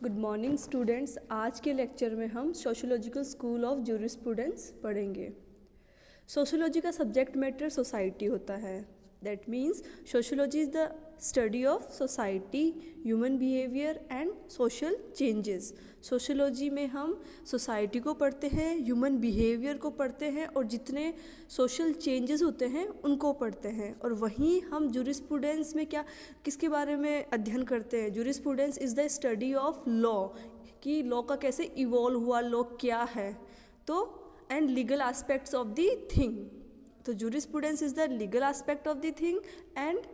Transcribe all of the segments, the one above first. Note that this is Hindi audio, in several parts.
Good morning students. आज के लेक्चर में हम सोशियोलॉजिकल स्कूल ऑफ जूरिस्प्रूडेंस पढ़ेंगे। सोशियोलॉजी का सब्जेक्ट मैटर सोसाइटी होता है। That means sociology is the study of society, human behaviour and social changes. Sociology में हम सोसाइटी को पढ़ते हैं, ह्यूमन बिहेवियर को पढ़ते हैं और जितने सोशल चेंजेस होते हैं उनको पढ़ते हैं। और वहीं हम जूरिस्प्रूडेंस में क्या किसके बारे में अध्ययन करते हैं? Jurisprudence is the study of law, कि लॉ का कैसे इवॉल्व हुआ, लॉ क्या है, तो and legal aspects of the thing. तो jurisprudence is the legal aspect of the thing and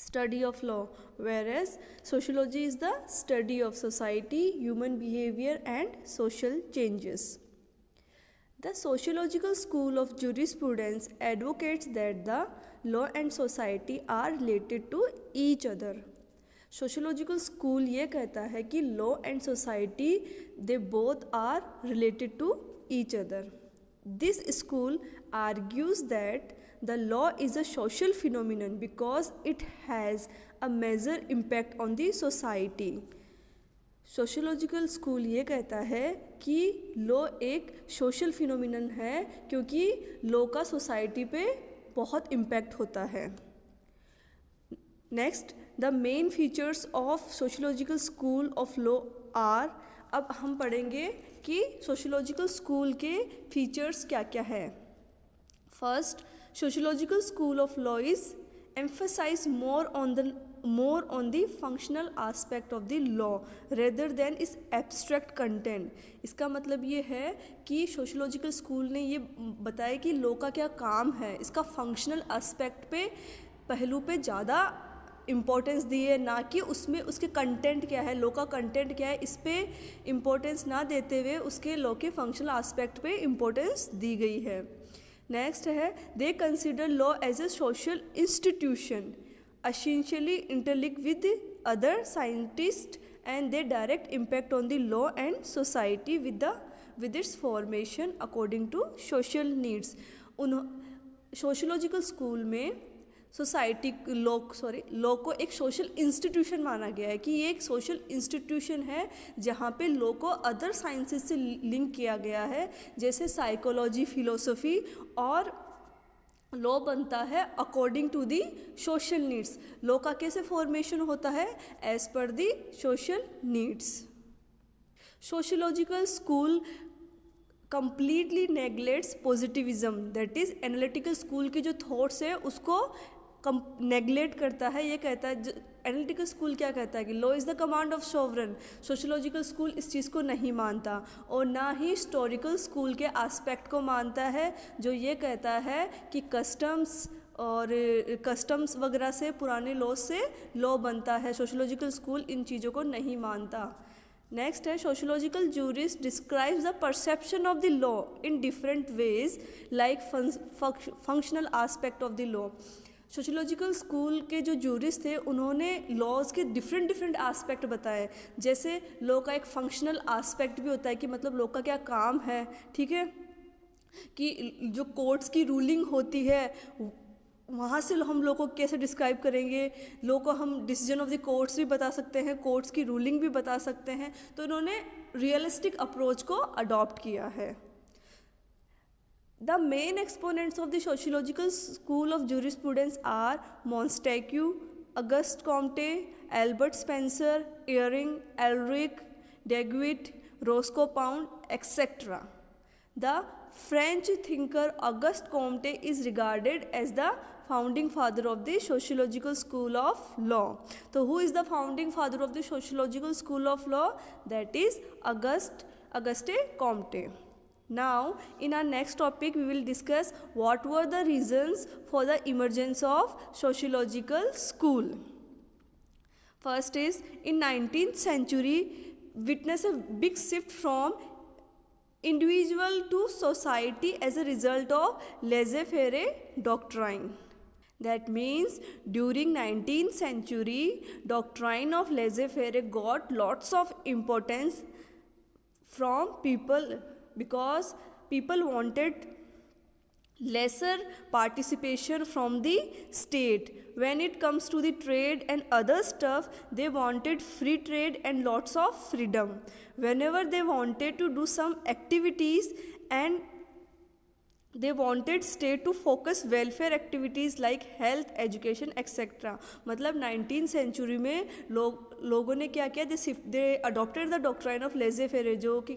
study of law, whereas sociology is the study of society, human behavior and social changes. The sociological school of jurisprudence advocates that the law and society are related to each other. Sociological school ये कहता है कि law and society they both are related to each other. This school argues that the law is a social phenomenon because it has a major impact on the society. Sociological school ये कहता है कि लॉ एक सोशल फिनोमिनन है क्योंकि लॉ का सोसाइटी पे बहुत इम्पैक्ट होता है. Next, the main features of sociological school of law are. अब हम पढ़ेंगे कि सोशियोलॉजिकल स्कूल के फीचर्स क्या क्या है. First, sociological school of law is emphasise more on the functional aspect of the law rather than इस एब्स्ट्रैक्ट कंटेंट. इसका मतलब ये है कि सोशियोलॉजिकल स्कूल ने ये बताया कि लॉ का क्या काम है, इसका फंक्शनल एस्पेक्ट पे पहलू पे ज़्यादा इम्पोर्टेंस दी है, ना कि उसमें उसके कंटेंट क्या है, लॉ का कंटेंट क्या है, इस पर इम्पोर्टेंस ना देते हुए उसके लॉ के फंक्शनल एस्पेक्ट पे इम्पोर्टेंस दी गई है. नेक्स्ट है, they consider law as a social institution essentially interlinked with other scientist and they direct impact on the law and society with its formation according to social needs. Sociological school में सोसाइटी लॉ को एक सोशल इंस्टीट्यूशन माना गया है कि ये एक सोशल इंस्टीट्यूशन है जहाँ पे लॉ को अदर साइंसेस से लिंक किया गया है, जैसे साइकोलॉजी, फिलोसफी, और लॉ बनता है according to the social needs. Law का कैसे फॉर्मेशन होता है? एज पर the social needs. Sociological school completely neglects positivism, that is analytical school के जो थॉट्स है उसको नेग्लेक्ट करता है. ये कहता है, एनालिटिकल स्कूल क्या कहता है कि law is the command of sovereign. Sociological school इस चीज़ को नहीं मानता और ना ही हिस्टोरिकल स्कूल के एस्पेक्ट को मानता है, जो ये कहता है कि कस्टम्स वगैरह से, पुराने लॉ से लॉ बनता है. सोशियोलॉजिकल स्कूल इन चीज़ों को नहीं मानता. नेक्स्ट है, sociological jurist describes the perception of the law in different ways like functional aspect of the law. Sociological school के जो जूरिस्ट थे उन्होंने लॉज के डिफरेंट एस्पेक्ट बताए. जैसे लॉ का एक फंक्शनल एस्पेक्ट भी होता है कि मतलब लॉ का क्या काम है, ठीक है, कि जो कोर्ट्स की रूलिंग होती है वहाँ से हम लोग को कैसे डिस्क्राइब करेंगे. लॉ को हम डिसीजन ऑफ द कोर्ट्स भी बता सकते हैं, कोर्ट्स की रूलिंग भी बता सकते हैं. तो इन्होंने रियलिस्टिक अप्रोच को अडॉप्ट किया है. The main exponents of the sociological school of jurisprudence are Montesquieu, Auguste Comte, Albert Spencer, Ihering, Ehrlich, Duguit, Roscoe Pound, etcetera. The French thinker Auguste Comte is regarded as the founding father of the sociological school of law. So who is the founding father of the sociological school of law? That is Auguste Comte. Now in our next topic we will discuss what were the reasons for the emergence of sociological school. First is, in 19th century witnessed a big shift from individual to society as a result of laissez-faire doctrine. That means during 19th century doctrine of laissez-faire got lots of importance from people because people wanted lesser participation from the state. When it comes to the trade and other stuff, they wanted free trade and lots of freedom. Whenever they wanted to do some activities, and they wanted state to focus welfare activities like health, education, etc. मतलब 19th century में लोगों ने क्या किया, they adopted the doctrine of laissez faire, जो कि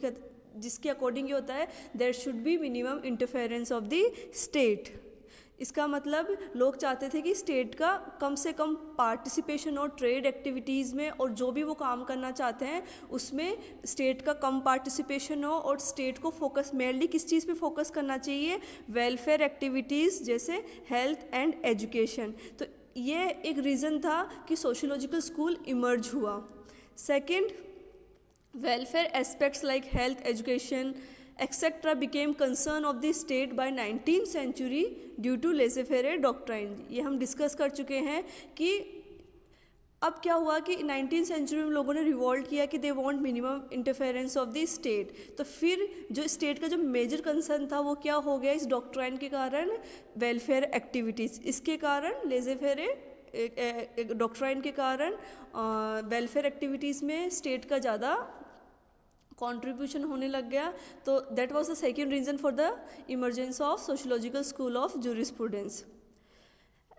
जिसके अकॉर्डिंग ये होता है there should be minimum interference of the state. इसका मतलब लोग चाहते थे कि स्टेट का कम से कम पार्टिसिपेशन हो ट्रेड एक्टिविटीज़ में, और जो भी वो काम करना चाहते हैं उसमें स्टेट का कम पार्टिसिपेशन हो, और स्टेट को फोकस मेनली किस चीज़ पे फोकस करना चाहिए, वेलफेयर एक्टिविटीज़ जैसे हेल्थ एंड एजुकेशन. तो ये एक रीज़न था कि सोशियोलॉजिकल स्कूल इमर्ज हुआ. Second, welfare aspects like health, education, etc. became concern of the state by 19th century due to laissez-faire doctrine. ये हम डिस्कस कर चुके हैं कि अब क्या हुआ कि 19th सेंचुरी में लोगों ने रिवॉल्ट किया कि they want minimum interference of the state. तो फिर जो स्टेट का जो मेजर कंसर्न था वो क्या हो गया इस डॉक्ट्राइन के कारण, वेलफेयर एक्टिविटीज़. इसके कारण लेज़े-फेरे डॉक्ट्राइन के कारण वेलफेयर एक्टिविटीज़ में स्टेट का ज़्यादा कंट्रीब्यूशन होने लग गया. तो that was the second reason for the emergence of sociological school of jurisprudence.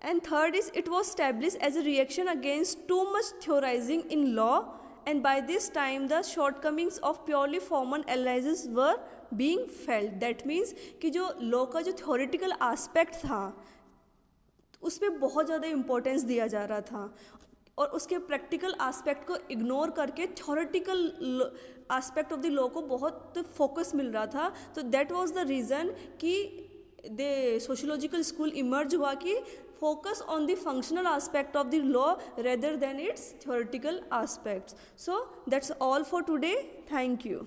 And third is it was established as a reaction against too much theorizing in law, and by this time the shortcomings of purely formal analysis were being felt. That means कि जो लॉ का जो थ्योरेटिकल आस्पेक्ट था उसमें बहुत ज़्यादा इम्पोर्टेंस दिया जा रहा था, और उसके प्रैक्टिकल आस्पेक्ट को इग्नोर करके theoretical aspect of the law को बहुत फोकस मिल रहा था. तो दैट वाज द रीज़न कि द सोशियोलॉजिकल स्कूल इमर्ज हुआ कि focus on the functional aspect of the law rather than its theoretical aspects. So that's all for today. Thank you.